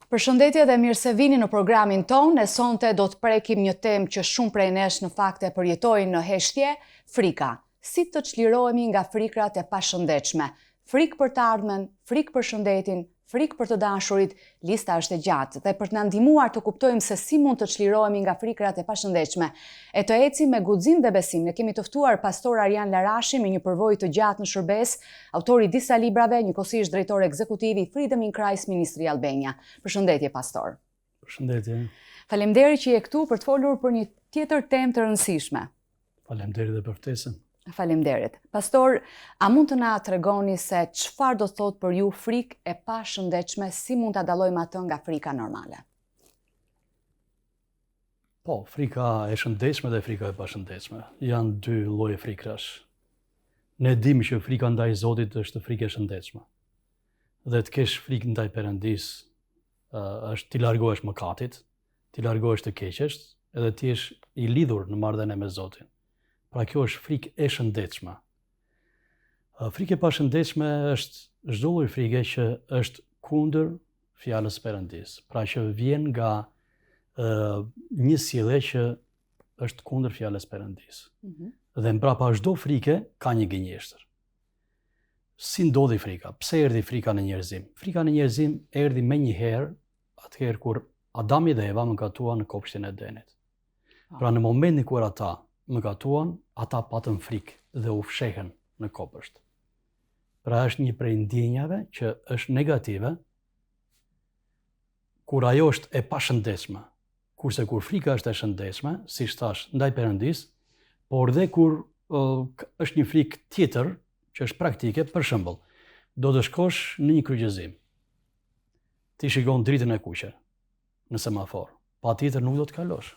Përshëndetje dhe mirë se vini në programin ton. E sonte do të prekim një temë që shumë prej nesh në fakt e përjetojnë në heshtje, frika. Si të çlirohemi nga frikrat e pashëndetshme? Frikë për të ardhmen, frikë për shëndetin, frikë për të dashurit, lista është e gjatë. Dhe për të na ndihmuar të kuptojmë se si mund të çlirohemi nga frikrat e pashëndetshme e të ecim me guxim dhe besim, ne kemi të ftuar pastor Arjan Larashi me një përvojë të gjatë në shërbes, autori disa librave, njëkohësisht drejtor ekzekutiv i Freedom in Christ Ministry Albania. Përshëndetje pastor. Përshëndetje. Faleminderit që je këtu për të folur për një tjetër temë të rëndësishme. Faleminderit dhe për ftesën. Faleminderit. Pastor, a mund të na tregoni se çfarë do të thotë për ju frikë e pashëndetshme, si mund ta dallojmë atë nga frika normale? Po, frika e shëndetshme dhe frika e pashëndetshme janë dy lloje frikrash. Ne dimë që frika ndaj Zotit është frikë e shëndetshme. Dhe të kesh frikë ndaj Perëndis është ti largohesh mëkatit, ti largohesh të keqes, edhe ti jesh i lidhur në marrëdhënie me Zotin. Pra kjo është frikë e shëndetshme. Frikë e pashëndetshme është çdo lloj frike që është kundër fjalës Perëndis. Pra që vjen nga një sjellje që është kundër fjalës Perëndis. Dhe mbrapa çdo frike ka një gënjeshtër. Si ndodhi frika? Pse erdhi frika në njerëzim? Frika në njerëzim erdhi menjëherë atëherë kur Adami dhe Eva mëkatuan në kopshtin e Edenit. Pra në momentin kur ata mëkatuan, ata patën frikë dhe u fshehen në kopësht. Pra është një prej ndjenjave që është negative, kur ajo është e pashëndetshme, kurse kur frika është e shëndetshme, si thash, ndaj Perëndis, por dhe kur është një frikë tjetër, që është praktike, për shembull, do të shkosh në një kryqëzim. Ti shikon dritën e kuqe në semafor, patjetër nuk do të kalosh.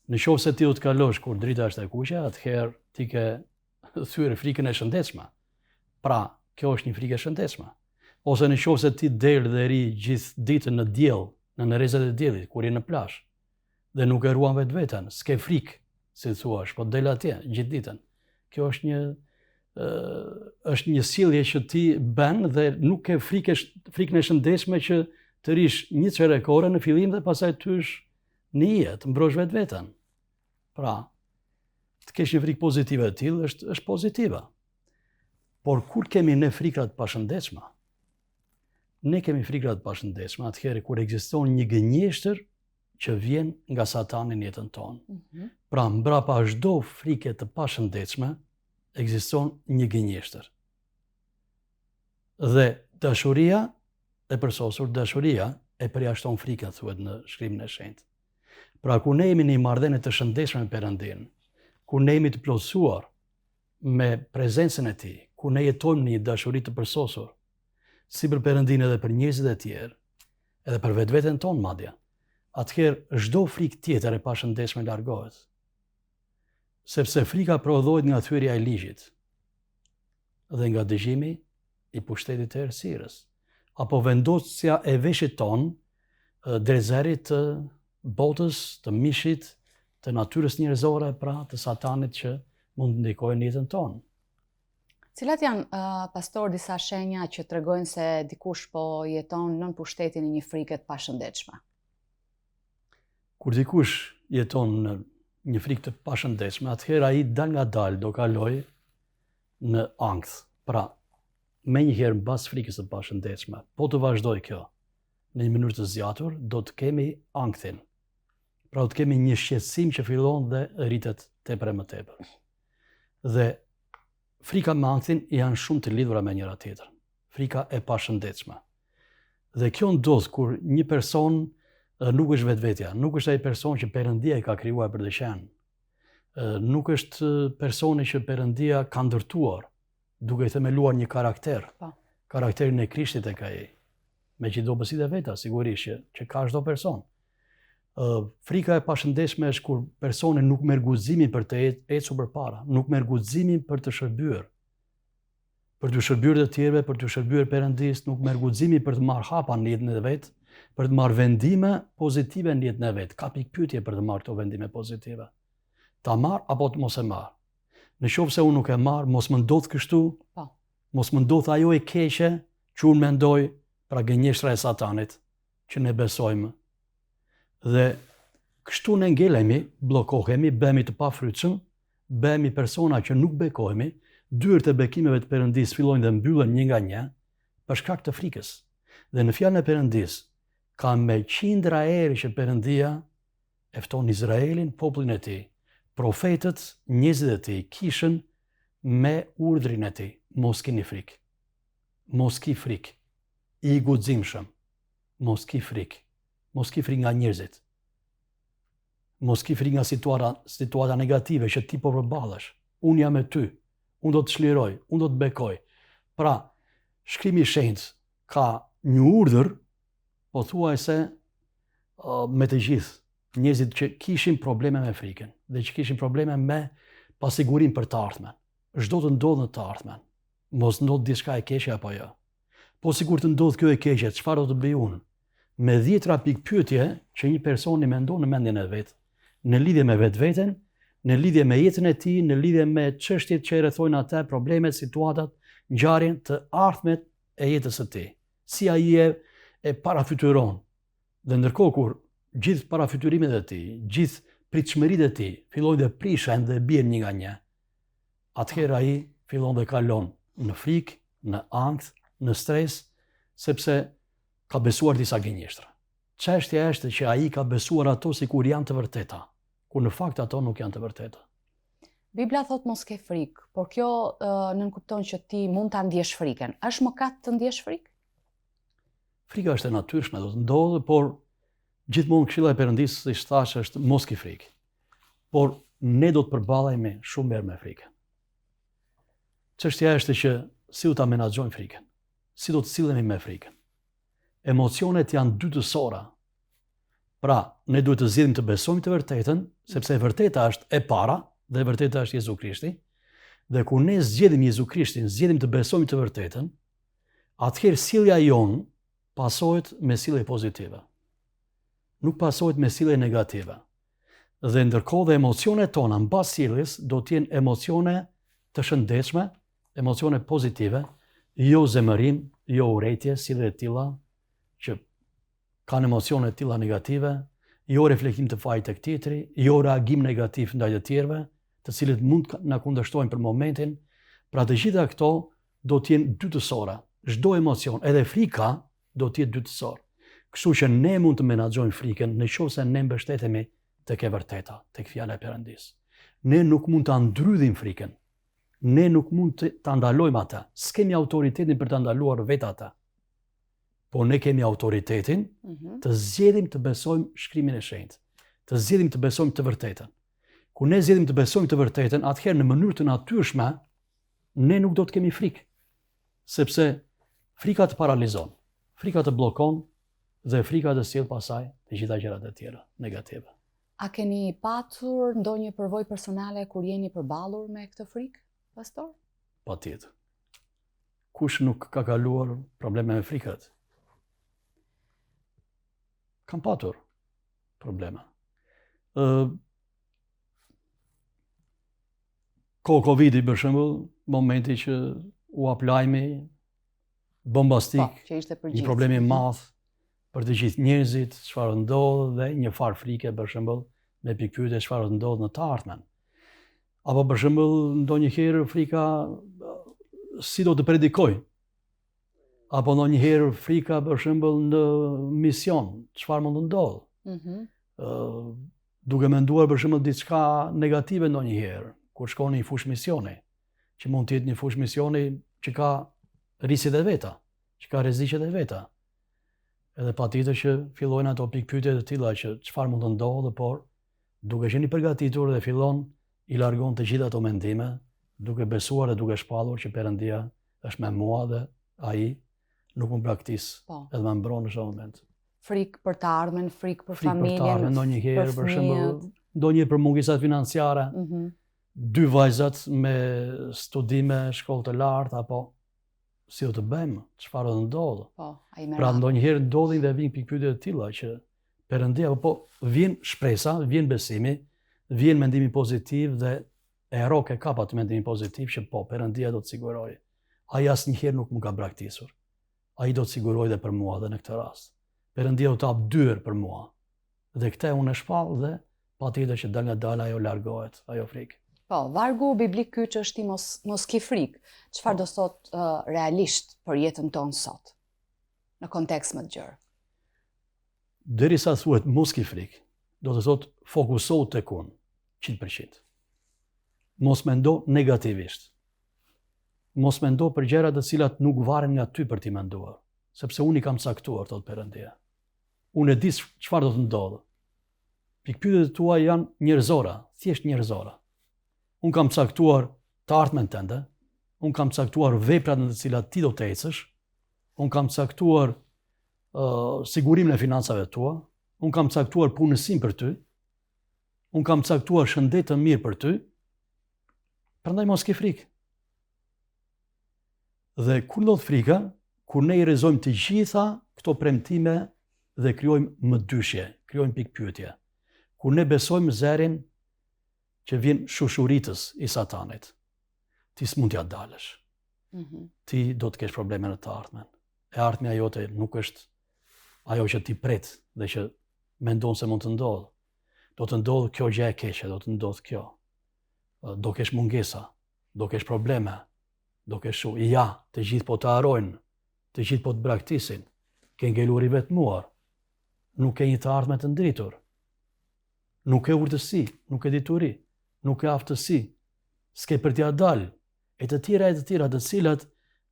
Në qoftë se ti do të kalosh kur drita është e kuqe, atëherë ti ke thyer frikën e shëndetshme. Pra, kjo është një frikë e shëndetshme. Ose në qoftë se ti del dhe ri gjithë ditën në diell, në nërezet e diellit, kur je në plazh, dhe nuk e ruan vetveten, s'ke frikë, si thuash, po del atje gjithë ditën. Kjo është një sjellje që ti bën dhe nuk ke frikën e shëndetshme që të rish një çerekore në fillim dhe pastaj tysh në jetë, mbrosh vetveten. Pra, të kesh një frikë pozitive e tillë është pozitive. Por kur kemi ne frikrat pashëndetshme? Ne kemi frikrat pashëndetshme atëherë kur ekziston një gënjeshtër që vjen nga Satani në jetën tonë. Pra, mbrapa çdo frike të pashëndetshme ekziston një gënjeshtër. Dhe dashuria e përsosur, dashuria e përjashton frikën, thuhet në shkrimin e shenjtë. Pra, kur ne jemi në një marrëdhënie të shëndetshme me Perëndin, kur ne jemi të plotësuar me prezencën e Tij, kur ne jetojmë në një dashuri të përsosur, si për Perëndin edhe për njerëzit e tjerë, edhe për vetveten tonë madje, atëherë çdo frikë tjetër e pashëndetshme largohet. Sepse frika prodhohet nga thyerja e ligjit dhe nga dëgjimi i pushtetit të errësirës, apo vendosja e veshit ton drejtëzarit të botës, të mishit, të natyrës njerëzore, pra të Satanit që mund të ndikojnë jetën tonë. Cilat janë, pastor, disa shenja që tregojnë se dikush po jeton nën pushtetin e një frike të pashëndetshme? Kur dikush jeton në një frikë të pashëndetshme, atëherë ai dal nga dal do kaloj në ankth. Pra, menjëherë mbas frikës së pashëndetshme, po të vazhdoj kjo në një mënyrë të zgjatur, do të kemi ankthin. Pra, do të kemi një shqetësim që fillon dhe rritet tepër e më tepër. Dhe frika me ankthin janë shumë të lidhura me njëra tjetrën. Frika e pashëndetshme. Dhe kjo ndodh kur një person nuk është vetvetja, nuk është ai person që Perëndia i ka krijuar për të qenë. Nuk është personi që Perëndia ka ndërtuar, duke i themeluar një karakter. Karakterin e Krishtit e ka ai. Me çdo besim e veta, sigurisht që ka çdo person. Frika e pashëndetshme është kur personi nuk merr guximin për të ecur përpara, nuk merr guximin për të shërbyer. Për të shërbyer të tjerëve, për të shërbyer Perëndis, nuk merr guximin për të marrë hapa në jetën e vet, për të marrë vendime pozitive në jetën e vet. Ka pikë pyetje për të marrë këto vendime pozitive. Ta marr apo të mos e marr. Në qoftë se unë nuk e marr, mos më ndodh kështu. Mos më ndodh ajo e keqe që unë mendoj, pra gënjeshtra e Satanit, që ne besojmë. Dhe kështu ne ngelemi, blokohemi, bëhemi të pafrytshëm, bëhemi persona që nuk bekohemi, dyert e bekimeve të Perëndis fillojnë dhe mbyllen një nga një për shkak të frikës. Dhe në fjalën e Perëndis ka me qindra eri që Perëndia e fton Izraelin, popullin e tij, profetët, njerëzit e tij, kishën me urdhrin e tij, mos keni frikë. Mos ki frikë. I guximshëm. Mos ki frikë. Mos ki frikë nga njerëzit. Mos ki frikë nga situata negative që ti po përballesh. Unë jam me ty. Unë do të çliroj, unë do të bekoj. Pra, Shkrimi i Shenjtë ka një urdhër, pothuajse me të gjithë njerëzit që kishin probleme me frikën dhe që kishin probleme me pasigurinë për të ardhmen. Çdo të ndodhë në të ardhmen. Mos ndodh diçka e keqe apo jo. Po sikur të ndodh kjo e keqe, çfarë do të bëj unë? Me 10 pikë pyetje që një person i mendon në mendjen e vet, në lidhje me vetveten, në lidhje me jetën e tij, në lidhje me çështjet që i rrethojnë atë, problemet, situatat, ngjarjen të ardhmet e jetës së tij. Si ai e parafytyron. Dhe ndërkohë kur gjithë parafytyrimet e tij, gjithë pritshmëritë e tij fillojnë të prishen dhe bien një nga një, atëherë ai fillon dhe kalon në frikë, në ankth, në stres, sepse ka besuar disa gënjeshtra. Çështja është që ai ka besuar ato sikur janë të vërteta, kur në fakt ato nuk janë të vërteta. Bibla thot mos ke frikë, por kjo nënkupton që ti mund ta ndjesh frikën. Është mëkat të ndjesh frikë? Frika është e natyrshme, do të ndodhë, por gjithmonë këshilla e Perëndis, siç thash, është mos ki frikë. Por ne do të përballemi shumë herë me frikën. Çështja është që si do ta menaxhojmë frikën? Si do të sillemi me frikën? Emocionet janë dytësora. Pra, ne duhet të zgjedhim të besojmë të vërtetën, sepse e vërteta është e para dhe e vërteta është Jezu Krishti. Dhe kur ne zgjedhim Jezu Krishtin, zgjedhim të besojmë të vërtetën, atëherë sjellja jonë pasohet me sjellje pozitive. Nuk pasohet me sjellje negative. Dhe ndërkohë dhe emocionet tona mbas sjelljes do të jenë emocione të shëndetshme, emocione pozitive, jo zemërim, jo urrëtie, sjellje të tilla që kanë emocione të tilla negative, jo reflektim të fajit tek tjetri, jo reagim negativ ndaj të tjerëve, të cilët mund na kundërshtojnë për momentin. Pra të gjitha këto do të jenë dytësore. Çdo emocion, edhe frika, do të jetë dytësor. Kështu që ne mund të menaxhojmë frikën nëse ne mbështetemi tek e vërteta, tek fjala e Perëndis. Ne nuk mund ta ndrydhim frikën. Ne nuk mund ta ndalojmë atë. S'kemi autoritetin për ta ndaluar vetë atë. Po ne kemi autoritetin të zgjedhim të besojmë Shkrimin e Shenjtë, të zgjedhim të besojmë të vërtetën. Kur ne zgjedhim të besojmë të vërtetën, atëherë në mënyrë të natyrshme ne nuk do të kemi frikë, sepse frika të paralizon, frika të bllokon dhe frika të sjell pasaj të gjitha gjërat e tjera negative. A keni patur ndonjë përvojë personale kur jeni përballur me këtë frikë, pastor? Patjetër. Kush nuk ka kaluar probleme me frikat? Kam patur problema. Covid-i për shembull, momenti që u hap lajmi bombastik, një problem i madh për të gjithë njerëzit, çfarë ndodh dhe një farë frike për shembull me pikpyetje çfarë ndodh në të ardhmen. Apo për shembull ndonjëherë frika si do të predikoj. Apo ndonjëherë frika për shembull në mision, çfarë mund të ndodh. Duke menduar për shembull diçka negative ndonjëherë, kur shkon në një fushë misioni, që mund të jetë një fushë misioni që ka rrisjet e veta, që ka rreziqet e veta. Edhe patjetër që fillojnë ato pikpyetje të tilla që çfarë mund të ndodhë, por duke qenë i përgatitur dhe fillon i largon të gjitha ato mendime, duke besuar dhe duke shpallur që Perëndia është me mua dhe ai nuk më braktis edhe më mbron në çdo moment. Frikë për të ardhmen, frikë për familjen, për të ardhmen, ndonjëherë për shembull, ndonjëherë për mungesat financiare, dy vajzat me studime, shkollë të lartë, apo si do të bëjmë, çfarë do të ndodhë. Pra ndonjëherë ndodhin dhe vijnë pikpyetje të tilla që Perëndia, po vjen shpresa, vjen besimi, vjen mendimi pozitiv dhe e rrok e kap atë mendimin pozitiv që po Perëndia do të sigurojë. Ai asnjëherë nuk më ka braktisur. Ai do të sigurojë dhe për mua dhe në këtë rast. Perëndia u tap dyer për mua. Dhe këtë unë e shpall dhe patjetër që dal nga dal ajo largohet, ajo frikë. Po, vargu biblik ky që është i mos ki frikë, çfarë do thot realisht për jetën tonë sot, në kontekst më të gjerë? Derisa thuhet mos ki frikë, do të thot fokusohu tek unë, 100%. Mos mendo negativisht. Mos mendo për gjëra të cilat nuk varen nga ty për ti menduar, sepse unë i kam caktuar, thot Perëndia. Unë e di çfarë do të ndodhë. Pikpyetjet tua janë njerëzora, thjesht njerëzora. Unë kam caktuar të ardhmen tënde, unë kam caktuar veprat në të cilat ti do të ecësh, unë kam caktuar sigurimin e financave tua, unë kam caktuar punësim për ty, unë kam caktuar shëndet të mirë për ty, prandaj mos ke frikë. Dhe kur ndodh frika, kur ne i realizojmë të gjitha këto premtime dhe krijojmë mëdyshje, krijojmë pikpyetje. Kur ne besojmë zërin që vjen shushuritës i satanit, ti s'mund t'ja dalësh. Ti do të kesh probleme në të ardhmen. E ardhmja jote nuk është ajo që ti pret dhe që mendon se mund të ndodhë. Do të ndodhë kjo gjë e keqe, do të ndodhë kjo. Do kesh mungesa, do kesh probleme, do kesh ja, të gjithë po të harojnë, të gjithë po të braktisin, ke ngelur i vetmuar, nuk ke një të ardhme të ndritur, nuk ke urtësi, nuk ke dituri, nuk ke aftësi, s'ke për t'ja dalë, e të tjera të cilat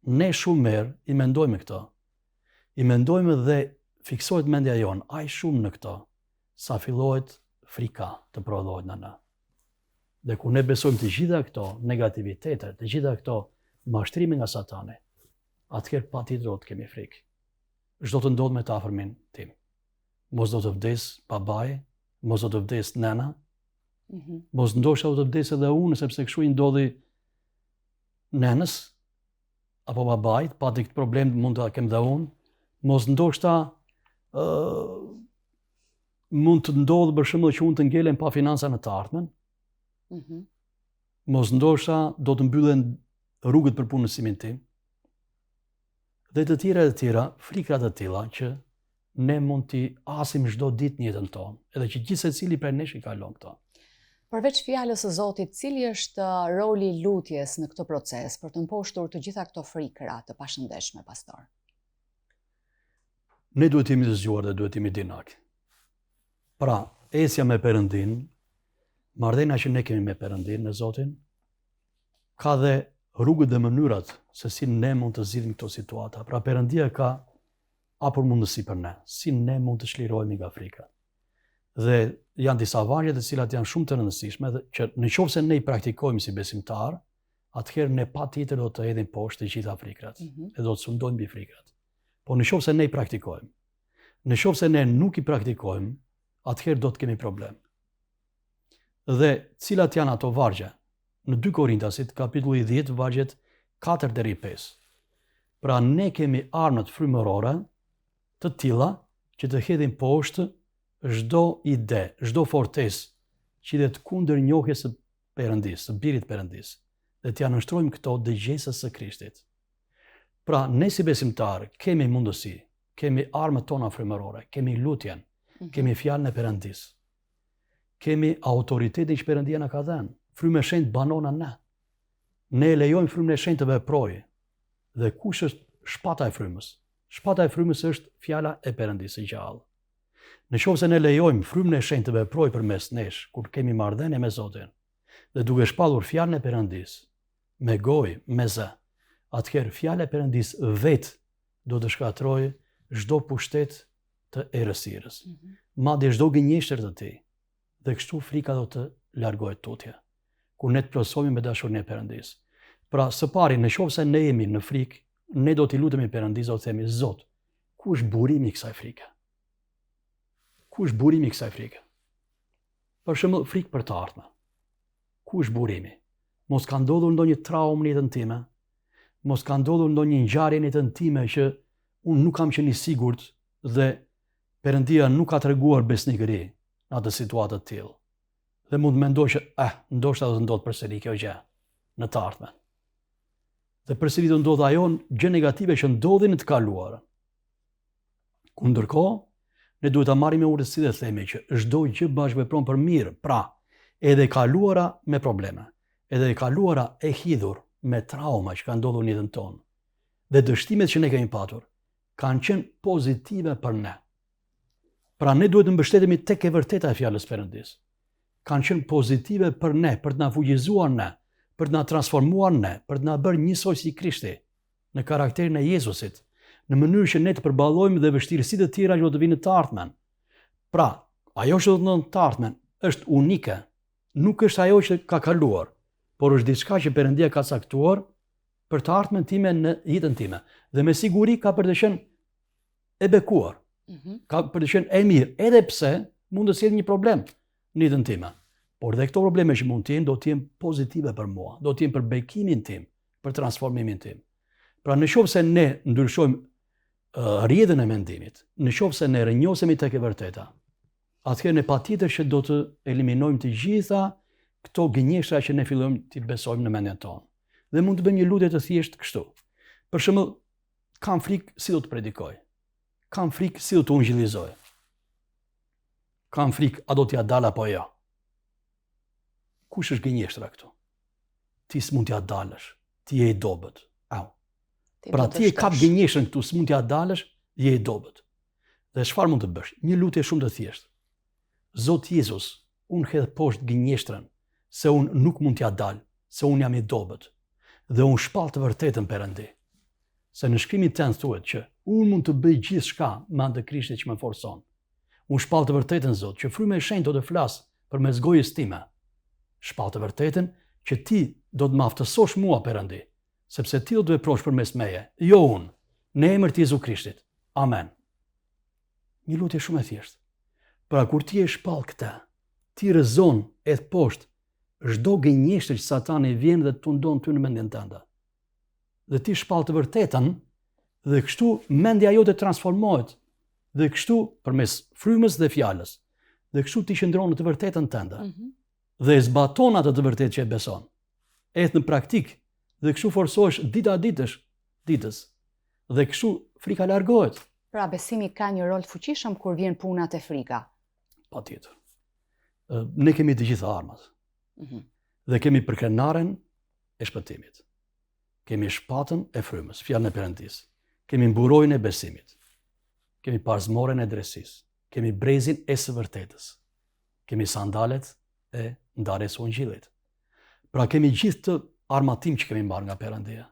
ne shumë merë i mendojmë këto. I mendojmë dhe fiksohet mendja jonë, aq shumë në këto, sa fillohet frika të prodhohet në na. Dhe kur ne besojmë të gjitha këto negativitetet, të gjitha këto mashtrime nga satani, atëherë patjetër do të kemi frikë. Çdo të ndodh me të afërmin tim. Mos do të vdes babai, mos do të vdes nëna, mos ndoshta do të vdes edhe unë, sepse kështu i ndodhi nënës, apo babait, pati këtë problem mund të kem dhe unë, mos ndoshta mund të ndodhë për shembull që unë të ngelem pa financa në të ardhmen, mos ndoshta do të mbyllen rrugët për punësimin tim, dhe të tjera, frikrat të tilla që ne mund t'i asim çdo ditë në jetën tonë, edhe që gjithsecili prej nesh i kalon këto. Përveç fjalës së Zotit, cili është roli i lutjes në këtë proces për të mposhtur të gjitha këto frikra të pashëndetshme, pastor? Ne duhet jemi të zgjuar dhe duhet jemi dinak. Pra, esja me Perëndin, marrëdhënia që ne kemi me Perëndin, me Zotin, ka dhe rrugët dhe mënyrat se si ne mund të zgjidhim këto situata. Pra Perëndia ka hapur mundësi për ne, si ne mund të çlirohemi nga frika. Dhe janë disa vargje të cilat janë shumë të rëndësishme dhe që nëse ne i praktikojmë si besimtar, atëherë ne patjetër do të hedhim poshtë të gjitha frikrat, e do të sundojmë mbi frikrat. Po nëse ne i praktikojmë, nëse ne nuk i praktikojmë, atëherë do të kemi problem. Dhe cilat janë ato vargje? Në 2 Korintasit, kapitulli 10, vargjet 4 deri 5. Pra ne kemi armët frymërore të tilla që të hedhin poshtë çdo ide, çdo fortesë që det kundër njohjes së Perëndis, së birit Perëndis, dhe t'ja nënshtrojmë këto dëgjesës së Krishtit. Pra ne si besimtar kemi mundësi, kemi armët tona frymërore, kemi lutjen, kemi fjalën e Perëndis, kemi autoritetin që Perëndia na ka dhënë. Frymë e shenjtë banon në ne. Ne lejojmë frymën e shenjtë të veprojë. Dhe kush është shpata e frymës? Shpata e frymës është fjala e Perëndisë së gjallë. Nëse ne lejojmë frymën e shenjtë të veprojë përmes nesh, kur kemi marrëdhënie me Zotin, dhe duke shpallur fjalën e Perëndisë, me gojë, me zë, atëherë fjala e Perëndisë vetë do të shkatërrojë çdo pushtet të errësirës. Madje çdo gënjeshtër të tij. Dhe kështu frika do të largohet tutje. Kur ne të plotësohemi me dashurinë e Perëndisë. Pra, së pari, nëse ne jemi në frikë, ne do t'i lutemi Perëndisë, do të themi: Zot, ku është burimi i kësaj frike? Ku është burimi i kësaj frike? Për shembull, frikë për të ardhmen. Ku është burimi? Mos ka ndodhur ndonjë traumë në jetën time, mos ka ndodhur ndonjë ngjarje në jetën time që unë nuk kam qenë i sigurt dhe Perëndia nuk ka treguar besnikëri në atë situatë të tillë. Dhe mund të mendoj që ndoshta do të ndodhë përsëri kjo gjë në të ardhmen. Dhe përsëri do ndodhë ajo gjë negative që ndodhi në të kaluarën. Ku ndërkohë ne duhet ta marrim me urtësi dhe themi që çdo gjë bashkëvepron për mirë. Pra, edhe e kaluara me probleme, edhe e kaluara e hidhur me trauma që ka ndodhur në jetën tonë, dhe dështimet që ne kemi patur, kanë qenë pozitive për ne. Pra ne duhet të mbështetemi tek e vërteta e fjalës Perëndis. Kanë qenë pozitive për ne, për të na fuqizuar ne, për të na transformuar ne, për të na bërë njësoj si Krishti, në karakterin e Jezusit, në mënyrë që ne të përballojmë dhe vështirësitë të tjera që do të vinë në të ardhmen. Pra, ajo që do të ndodhë në të ardhmen është unike, nuk është ajo që ka kaluar, por është diçka që Perëndia ka caktuar për të ardhmen time në jetën time. Dhe me siguri ka për të qenë e bekuar, ka për të qenë e mirë, edhe pse mund të sjellë një problem në jetën time. Por dhe këto probleme që mund të jenë, do të jenë pozitive për mua, do të jenë për bekimin tim, për transformimin tim. Pra në qoftë se ne ndryshojmë rrjedhën e mendimit, në qoftë se ne rrënjosemi tek e vërteta, atëherë ne patjetër që do të eliminojmë të gjitha këto gënjeshtra që ne fillojmë të besojmë në mendjen tonë. Dhe mund të bëjmë një lutje të thjeshtë kështu. Për shembull, kam frikë si do të predikoj. Kam frikë si do të ungjillizoj. Kam frikë a do t'ja dal apo jo. Kush është gënjeshtra këtu? Ti s'mund t'ja dalësh, ti je i dobët. Au. Pra ti e kap gënjeshtrën këtu, s'mund t'ja dalësh, je i dobët. Dhe çfarë mund të bësh? Një lutje shumë të thjeshtë. Zot Jezus, unë hedh poshtë gënjeshtrën, se unë nuk mund t'ja dal, se unë jam i dobët. Dhe unë shpall të vërtetën Perëndi. Se në shkrimin tënd thuhet që unë mund të bëj gjithçka me anë të Krishtit që më forcon. Unë shpall të vërtetën, Zot, që fryma e shenjtë do të flas përmes gojës time. Shpall të vërtetën që ti do të më aftësosh mua, Perëndi, sepse ti do të veprosh përmes meje, jo unë, në emër të Jezu Krishtit. Amen. Një lutje shumë e thjeshtë. Pra kur ti e shpall këtë, ti rrezon edhe poshtë çdo gënjeshtër që Satani vjen dhe tundon ty në mendjen tënde. Dhe ti shpall të vërtetën, dhe kështu mendja jote transformohet, dhe kështu përmes frymës dhe fjalës, dhe kështu ti qëndron në të vërtetën tënde. Dhe e zbaton atë të vërtetë që e beson. Edhe në praktik, dhe kështu forcohesh ditës. Dhe kështu frika largohet. Pra besimi ka një rol të fuqishëm kur vjen puna te frika. Patjetër. Ne kemi të gjitha armat. Dhe kemi përkrenaren e shpëtimit. Kemi shpatën e frymës, fjalën e Perëndis. Kemi mburojën e besimit. Kemi parzmoren e drejtësisë. Kemi brezin e së vërtetës. Kemi sandalet e ndarjes së ungjillit. Pra kemi gjithë të armatim që kemi marrë nga Perëndia.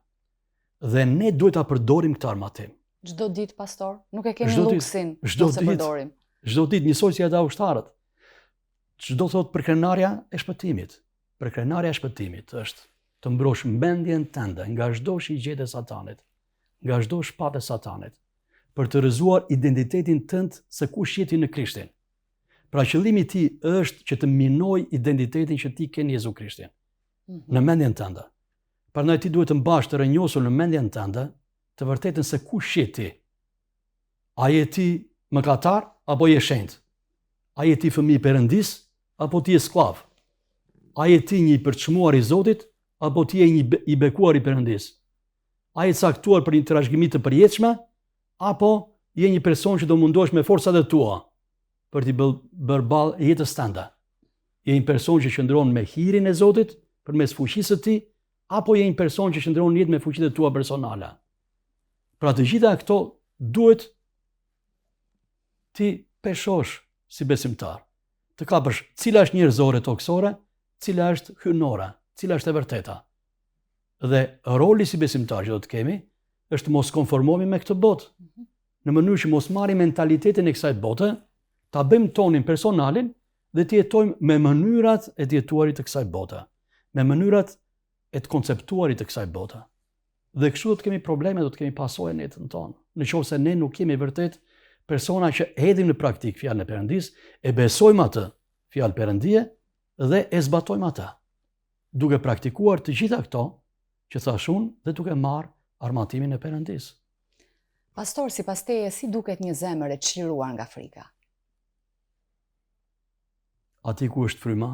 Dhe ne duhet ta përdorim këtë armatim. Çdo ditë, pastor, nuk e kemi luksin të përdorim. Çdo ditë njësoj si ata ushtarët. Çdo thot përkrenarja e shpëtimit. Përkrenarja e shpëtimit është të mbrosh mendjen tënde nga çdo shigjet e Satanit, nga çdo shpatë e Satanit, për të rrëzuar identitetin tënd se kush je ti në Krishtin. Pra qëllimi i tij është që të minoj identitetin që ti ke në Jezu Krishtin, në mendjen tënde. Prandaj ti duhet të mbash të rrënjosur në mendjen tënde të vërtetën se kush je ti. A je ti mëkatar apo je shenjtë? A je ti fëmijë i Perëndis apo ti je skllav? A je ti një i përçmuar i Zotit apo ti je një i bekuar i Perëndis? A je caktuar për një trashëgimi të përjetshme apo je një person që do mundohesh me forcat e tua për t'i bërë ballë jetës tënde? Je një person që qëndron me hirin e Zotit përmes fuqisë së tij apo je një person që qëndron në jetë me fuqitë tua personale? Pra të gjitha këto duhet ti peshosh si besimtar. Të kapësh cila është njerëzore toksore, cila është hyjnore, cila është e vërteta. Dhe roli si besimtar që do të kemi është mos konformohemi me këtë botë. Në mënyrë që mos marrim mentalitetin e kësaj bote, ta bëjmë tonin personalin dhe të jetojmë me mënyrat e të jetuarit të kësaj bote, me mënyrat e të konceptuarit të kësaj bote. Dhe kështu do të kemi probleme, do të kemi pasojë në jetën tonë. Nëse ne nuk kemi vërtet persona që hedhim në praktik fjalën e Perëndis, e besojmë atë fjalë Perëndie dhe e zbatojmë atë, duke praktikuar të gjitha këto që thash unë dhe duke marrë armatimin e Perëndis. Pastor, sipas teje, si duket një zemër e çliruar nga frika? Ati ku është fryma,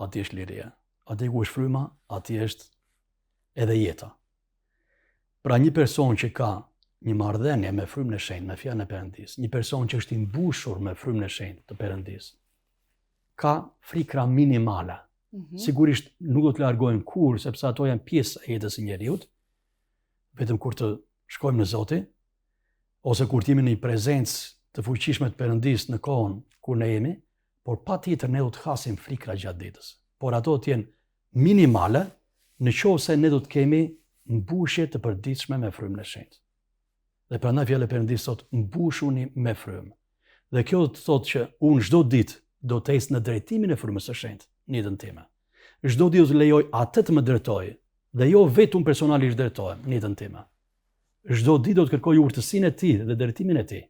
ati është liria. Ati ku është fryma, ati është edhe jeta. Pra një person që ka një marrëdhënie me frymën e shenjtë, me fjalën e Perëndisë, një person që është i mbushur me frymën e shenjtë të Perëndisë, ka frikra minimale. Sigurisht nuk do të largojnë kur, sepse ato janë pjesë e jetës së njeriut, vetëm kur të shkojmë në Zoti, ose kur të jemi në një prezencë të fuqishme të Perëndisë në kohën kur ne jemi, por patjetër ne do të hasim frikra gjatë ditës. Por ato të jenë minimale nëse ne do të kemi mbushje të përditshme me frymën e shenjtë. Dhe prandaj fjala e Perëndisë thotë mbushuni me frymë. Dhe kjo do të thotë që unë çdo ditë do të ecë në drejtimin e frymës së shenjtë në jetën time. Çdo ditë do të lejoj atë të më drejtojë dhe jo vetëm personalisht drejtohem në jetën time. Çdo ditë do të kërkoj urtësinë e tij dhe drejtimin e tij.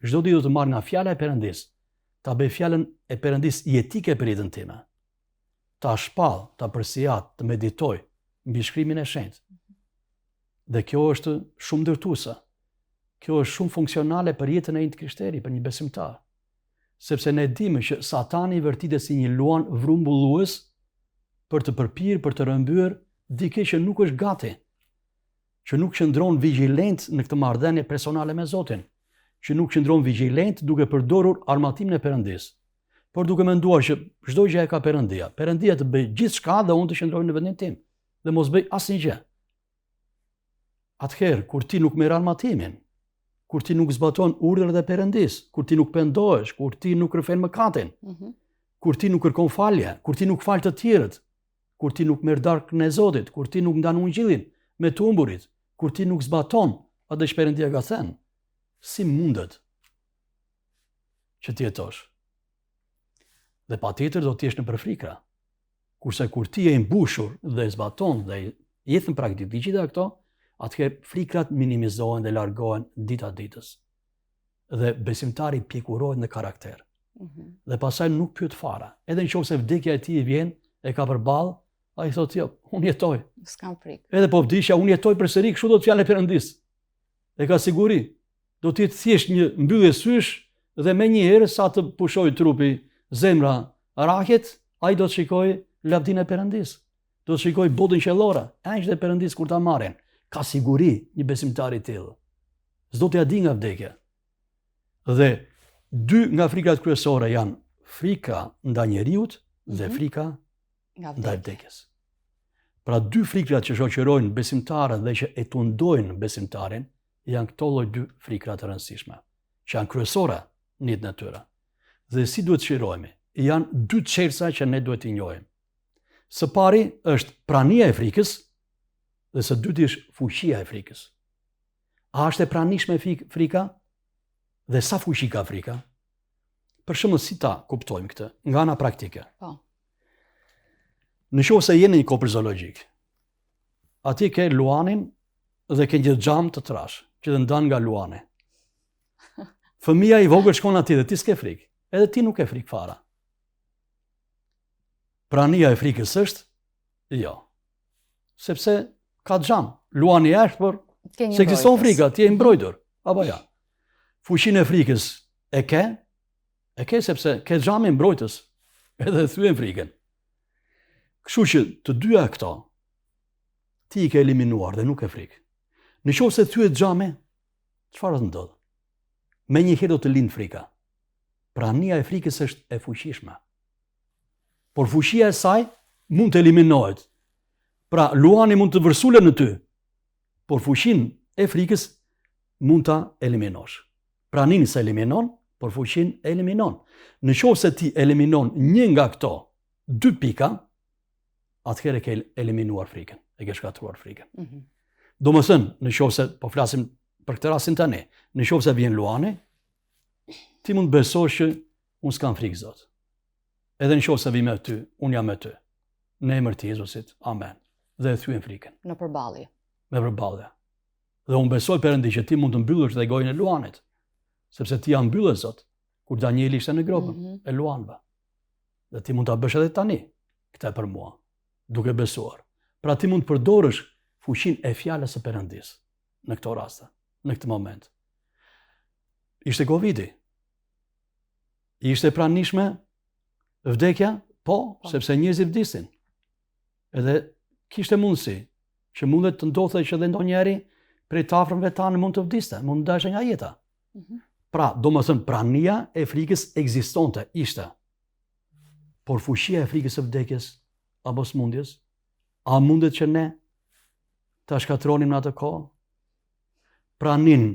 Çdo ditë do të marr nga fjala e Perëndisë, ta bëj fjalën e Perëndisë jetike për jetën time. Ta shpall, ta përsijat, të meditoj mbi shkrimin e shenjtë. Dhe kjo është shumë ndërtuese. Kjo është shumë funksionale për jetën e një krishteri, për një besimtar. Sepse ne dimë që Satani vërtitet si një luan vrumbullues për të përpirë, për të rëmbyer dikë që nuk është gati, që nuk qëndron vigjilent në këtë marrëdhënie personale me Zotin, që nuk qëndron vigjilent duke përdorur armatimin e Perëndisë, por duke menduar që çdo gjë e ka Perëndia. Perëndia të bëj gjithçka dhe unë të qëndroj në vendin tim dhe mos bëj asnjë gjë. Atëherë, kur ti nuk merr armatimin, kur ti nuk zbaton urdhrat e Perëndisë, kur ti nuk pendohesh, kur ti nuk rrëfen mëkatin, kur ti nuk kërkon falje, kur ti nuk fal të tjerët, kur ti nuk merr darkën e Zotit, kur ti nuk ndan ungjillin me të humburit, kur ti nuk zbaton atë që Perëndia ka thënë, si mundet që ti jetosh? Dhe patjetër do të jesh në përfrikra. Kurse kur ti je i mbushur dhe zbaton dhe jetën praktikisht të gjitha këto, atëherë frikrat minimizohen dhe largohen dita ditës. Dhe besimtari pjekurohet në karakter. Dhe pastaj nuk pyet fare. Edhe nëse vdekja e tij vjen, e ka përballë, ai thotë jo, unë jetoj. S'kam frikë. Edhe po vdisja, unë jetoj përsëri, kështu do të fjalë e Perëndisë. E ka siguri. Do të jetë thjesht një mbyllje sysh dhe me një herë sa të pushoj trupi zemra rahet, ai do të shikoj lavdinë e Perëndisë. Do të shikoj botën qellore, anjtë e Perëndisë kur ta marrin. Ka siguri një besimtar i tillë. S'do t'ja di nga vdekja. Dhe dy nga frikrat kryesore janë frika ndaj njeriut dhe frika ndaj vdekjes. Pra dy frikrat që shoqërojnë besimtarët dhe që e tundojnë besimtarin janë këto lloj dy frikra të rëndësishme, që janë kryesore në jetën e tyre. Dhe si duhet shqirohemi? Janë dy çelësa që ne duhet t'i njohim. Së pari është prania e frikës dhe së dyti është fuqia e frikës. A është e pranishme frika? Dhe sa fuqi ka frika? Për shembull, si ta kuptojmë këtë nga ana praktike? Po. Nëse jeni në një kopër zoologjik, atje ke luanin dhe ke një xham të trash që të ndan nga luani. Fëmia i vogël shkon atje dhe ti s'ke frikë, edhe ti nuk ke frikë fare. Prania e frikës është? Jo. Sepse ka xham, luani është, por se ekziston frika, ti je mbrojtur, apo ja. Fuqinë e frikës e ke? E ke sepse ke xhamin mbrojtës, edhe thyen frikën. Kështu që të dyja këto ti i ke eliminuar dhe nuk ke frikë. Nëse thyet xhami, çfarë do ndodh? Menjëherë do të lind frika. Prania e frikës është e fuqishme. Por fuqia e saj mund të eliminohet. Pra luani mund të vërsulet në ty, por fuqinë e frikës mund ta eliminosh. Praninë se eliminon, por fuqinë e eliminon. Nëse ti eliminon një nga këto dy pika, atëherë ke eliminuar frikën, e ke shkatruar frikën. Domethënë, nëse po flasim për këtë rastin tani, nëse vjen luani, ti mund besosh që unë s'kam frikë Zot. Edhe nëse vi me ty, unë jam me ty. Në emër të Jezusit, amen. Dhe e thyen frikën. Në përballje. Me përballje. Dhe unë besoj Perëndi që ti mund të mbyllësh dhe gojën e luanit, sepse ti ja mbyllë Zot, kur Danieli ishte në gropën e luanëve. Dhe ti mund ta bësh edhe tani këtë për mua, duke besuar. Pra ti mund të përdorësh fuqinë e fjalës së Perëndisë në këto raste, në këtë moment. Ishte Covidi. Ishte pranishme vdekja? Po, sepse njerëzit vdisin. Edhe kishte mundësi që mundet të ndodhte që dhe ndonjëri prej të afërmve tanë mund të vdiste, mund të dashë nga jeta. Pra, do më thënë, prania e frikës ekzistonte, ishte. Por fuqia e frikës së vdekjes apo smundjes, a mundet që ne ta shkatronim në atë kohë? Pranin,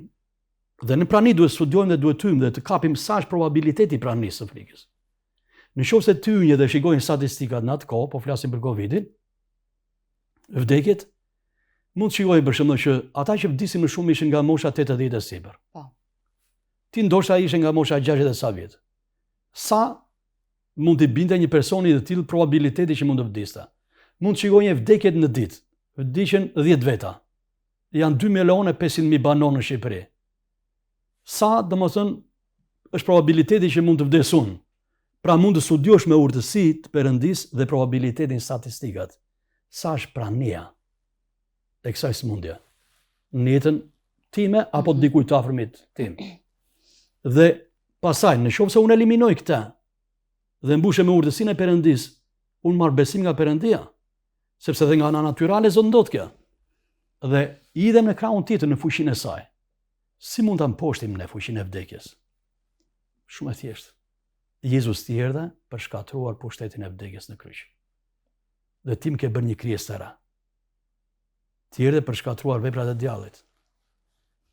dhe në prani duhet studiojmë dhe duhet tyjmë dhe të kapim sa është probabiliteti pranisë së frikës. Në qoftë se tyjnë dhe shikojnë statistikat në atë kohë, po flasim për Covidin, vdekjet, mund të shikojnë për shembull që ata që vdisin më shumë ishin nga mosha 80 e sipër. Po. Ti ndoshta ishe nga mosha 60 e sa vjet. Sa mund të binte një personi të tillë probabiliteti që mund të vdiste? Mund të shikojnë vdekjet në ditë. Vdiqen 10 veta. Janë 2.500.000 banorë në Shqipëri. Sa, domethënë, është probabiliteti që mund të vdesun? Pra mund të studiosh me urtësi të Perëndis dhe probabilitetin statistikat. Sa është prania e kësaj smundje në jetën time apo të dikujt të afërmit tim. Dhe pasaj, në qoftë se unë eliminoj këtë dhe mbushem me urtësinë e Perëndis, unë marr besim nga Perëndia, sepse dhe nga ana natyrale zot ndodh kjo. Dhe idhem në krahun tjetër në fuqinë e saj. Si mund ta mposhtim ne fuqinë e vdekjes? Shumë e thjeshtë. Jezus t'i erdhe për shkatruar pushtetin e vdekjes në kryq. Dhe ti më ke bërë një krijesë të re. T'i erdhe për shkatruar veprat e djallit.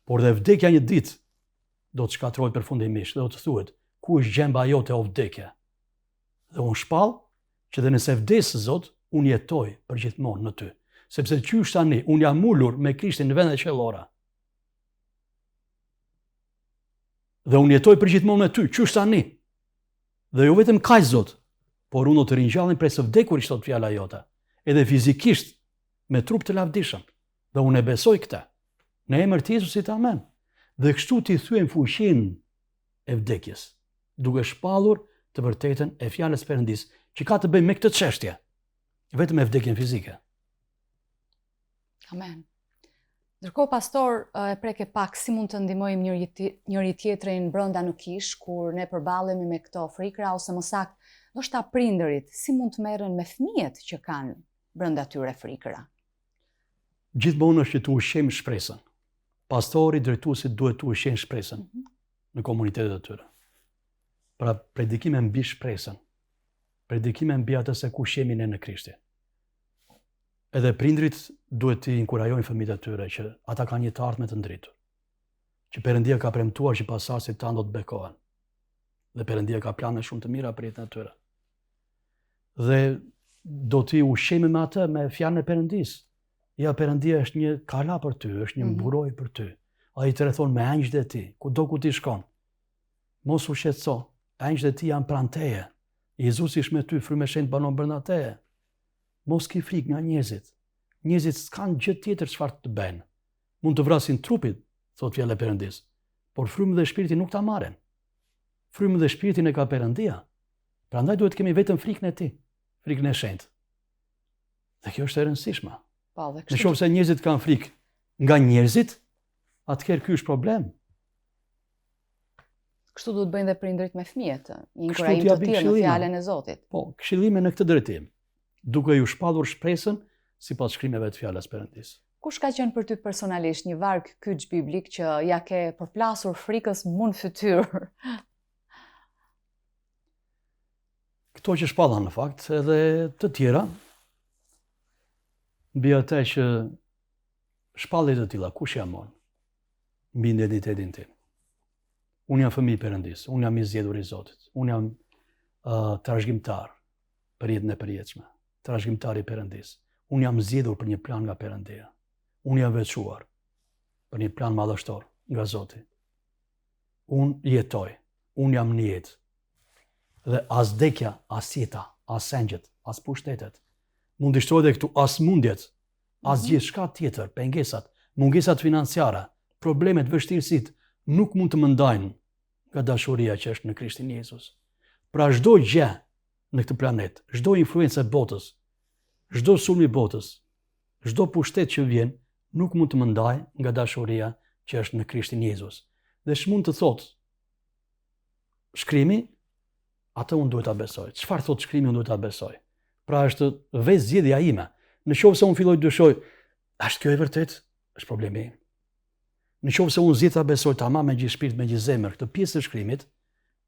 Por dhe vdekja një ditë do të shkatrohet përfundimisht dhe do të thuhet, ku është gjemba jote o vdekje? Dhe unë shpall që dhe nëse vdes Zot, unë jetoj për gjithmonë në ty. Sepse qysh tani, unë jam ulur me Krishtin në vendet qellora. Dhe unë jetoj për gjithmonë me ty, qysh tani? Dhe jo vetëm kaq Zot, por unë do të ringjallem prej së vdekurit, thot fjala jote, edhe fizikisht me trup të lavdishëm. Dhe unë e besoj këtë. Në emër të Jezusit, amen. Dhe kështu ti thyem fuqinë e vdekjes, duke shpallur të vërtetën e fjalës Perëndis, që ka të bëjë me këtë çështje, vetëm me vdekjen fizike. Amen. Ndërkohë, pastor, e preke pak si mund të ndihmojmë njëri tjetrin brenda në kish, kur ne përballemi me këto frikra, ose më saktë, ndoshta prindërit, si mund të merren me fëmijët që kanë brenda tyre frikra? Gjithmonë është që të ushqejmë shpresën. Pastori, drejtuesi duhet të ushqejnë shpresën në komunitetet e tyre. Pra, predikime mbi shpresën. Predikime mbi atë se ku shemi ne në Krishtin. Edhe prindrit duhet të inkurajojnë fëmijët e tyre që ata kanë një të ardhme të ndritur. Që Perëndia ka premtuar që pasardhësit tanë do të bekohen. Dhe Perëndia ka plane shumë të mira për jetën e tyre. Dhe do t'i ushqejmë me atë, me fjalën e Perëndis. Ja, Perëndia është një kala për ty, është një mburoj për ty. Ai të rrethon me angjët e tij, kudo ku ti shkon. Mos u shqetëso, angjët e tij janë pranë teje. Jezusi është me ty, frymë e shenjtë banon brenda teje. Mos ki frikë nga njerëzit. Njerëzit s'kan gjë tjetër çfarë të bëjnë. Mund të vrasin trupin, thot fjala e Perëndis, por frymën dhe shpirtin nuk ta marrin. Frymën dhe shpirtin e ka Perëndia. Prandaj duhet kemi vetëm frikën e tij, frikën e shenjtë. Dhe kjo është e rëndësishme. Në qoftë se njerëzit kanë frikë nga njerëzit, atëherë ky është problem. Kështu duhet bëjnë dhe prindërit me fëmijët, një inkurajim të tillë në fjalën e Zotit. Po, këshillime në këtë drejtim, duke ju shpallur shpresën sipas shkrimeve të fjalës Perëndis. Kush ka qenë për ty personalisht një varg kyç biblik që ja ke përplasur frikës mund fytyrë? Këto që shpallan në fakt, edhe të tjera, mbi atë që shpallje të tilla, kush jam unë? Mbi identitetin tim. Unë jam fëmijë i Perëndis, unë jam i zgjedhur i Zotit, unë jam trashëgimtar për jetën e përjetshme, trashëgimtar i Perëndis. Unë jam zgjedhur për një plan nga Perëndia. Unë jam veçuar për një plan madhështor nga Zoti. Unë jetoj, unë jam në jetë. Dhe as vdekja, as jeta, as engjët, as pushtetet, mund të shtrojë dhe këtu as mundjet, as gjithçka tjetër, pengesat, mungesat financiare, problemet, vështirësitë, nuk mund të më ndajnë nga dashuria që është në Krishtin Jezus. Pra çdo gjë në këtë planet, çdo influencë e botës, çdo sulm i botës, çdo pushtet që vjen, nuk mund të më ndajë nga dashuria që është në Krishtin Jezus. Dhe ç'mund të thotë shkrimi, atë unë duhet ta besoj. Çfarë thotë shkrimi, unë duhet ta besoj. Pra është vetë zgjedhja ime. Në qoftë se unë filloj të dyshoj, a është kjo e vërtet? Është problemi im. Në qoftë se unë zgjidh ta besoj tamam me gjithë shpirt, me gjithë zemër këtë pjesë të shkrimit,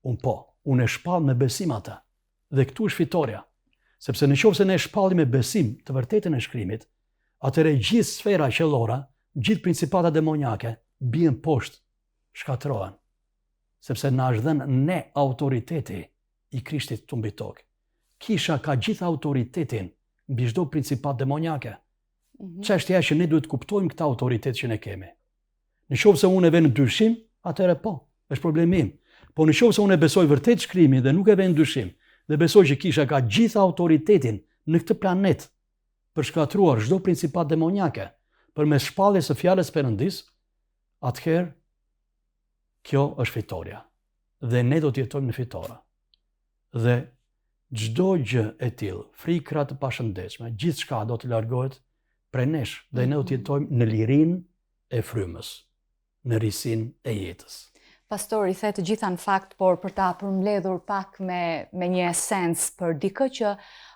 unë e shpall me besim atë. Dhe këtu është fitoria. Sepse në qoftë se ne shpallim me besim të vërtetën e shkrimit, atëherë gjithë sfera qellore, gjithë principata demonjake bien poshtë, shkatërrohen. Sepse na është dhënë ne autoriteti i Krishtit këtu mbi tokë. Kisha ka gjithë autoritetin mbi çdo principat demonjake. Çështja është që ne duhet të kuptojmë këtë autoritet që ne kemi. Në qoftë se unë e vë në dyshim, atëherë është problemi im. Po në qoftë se unë e besoj vërtet shkrimin dhe nuk e vë në dyshim, dhe besoj që kisha ka gjithë autoritetin në këtë planet për shkatruar çdo principat demonjake përmes shpalljes së fjalës Perëndis, atëherë kjo është fitoria. Dhe ne do të jetojmë në fitore. Dhe çdo gjë e tillë, frikra të pashëndetshme, gjithçka do të largohet prej nesh dhe ne do të jetojmë në lirinë e frymës, në risin e jetës. Pastor, i the të gjitha në fakt, por për ta përmbledhur pak me një esens për dikë që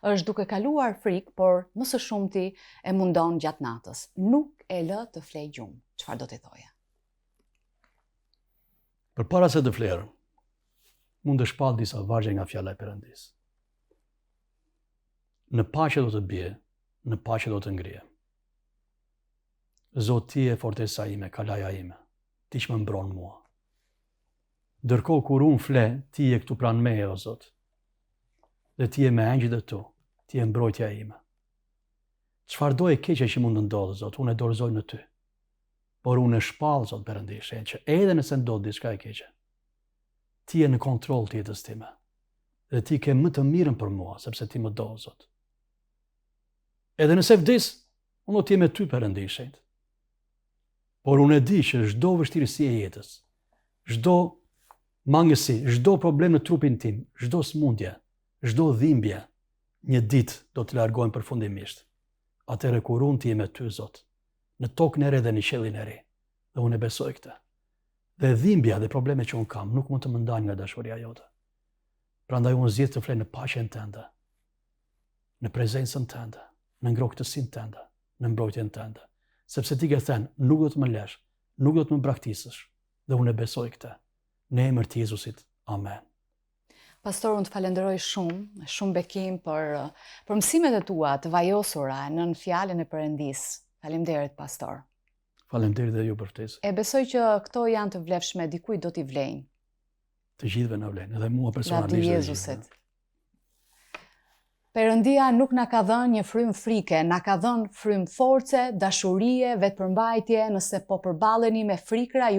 është duke kaluar frikë, por më së shumti e mundon gjatë natës. Nuk e lë të flej gjumë. Çfarë do t'i thoje? Përpara se të flerë, mund të shpall disa vargje nga fjala e Perëndis. Në paqe do të bie, në paqe do të ngrije. Zoti, ti e fortesa ime, kalaja ime, ti që më mbron mua. Ndërkohë kur unë fle, ti je këtu pranë meje, o Zot. Dhe ti je me angjëjt e tu, ti je mbrojtja ime. Çfarë do e keqe që mund të ndodhë, Zot, unë e dorëzoj në ty. Por unë e shpall, Zot Perëndis, që edhe nëse ndodh diçka e keqe, ti je në kontroll të jetës time. Dhe ti ke më të mirën për mua, sepse ti më do, Zot. Edhe nëse vdes, unë do të jem me ty, Perëndis. Por unë e di që çdo vështirësi e jetës, çdo mangësi, çdo problem në trupin tim, çdo smundje, çdo dhimbje, një ditë do të largohen përfundimisht. Atëherë kur unë të jem me ty, Zot, në tokën e re dhe në qiellin e ri, dhe unë e besoj këtë. Dhe dhimbja dhe problemet që unë kam nuk mund të më ndajnë nga dashuria jote. Prandaj unë zgjedh të flej në paqen tënde, në prezencën tënde, në ngrohtësinë tënde, në mbrojtjen tënde. Sepse ti ke thënë, nuk do të më lësh, nuk do të më braktisësh, dhe unë e besoj këtë. Në emër të Jezusit. Amen. Pastor, unë të falenderoj shumë bekim për mësimet e tua të vajosura në fjalën e Perëndis. Faleminderit, pastor. Faleminderit dhe ju për ftesën. E besoj që këto janë të vlefshme, dikujt do t'i vlejnë. Të gjithëve na vlen, edhe mua personalisht. Lavdi Jezusit. Perëndia nuk na ka dhënë një frymë frike, na ka dhënë frymë force, dashurie, vetëpërmbajtje. Nëse po përballeni me frikra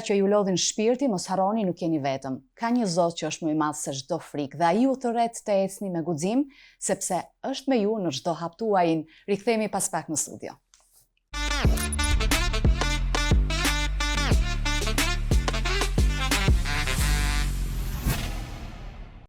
që ju lodhin shpirti, mos harroni, nuk jeni vetëm. Ka një Zot që është më i madh se çdo frikë dhe ai ju thërret të ecni me guxim, sepse është me ju në çdo hap tuajin. Rikthehemi pas pak në studio.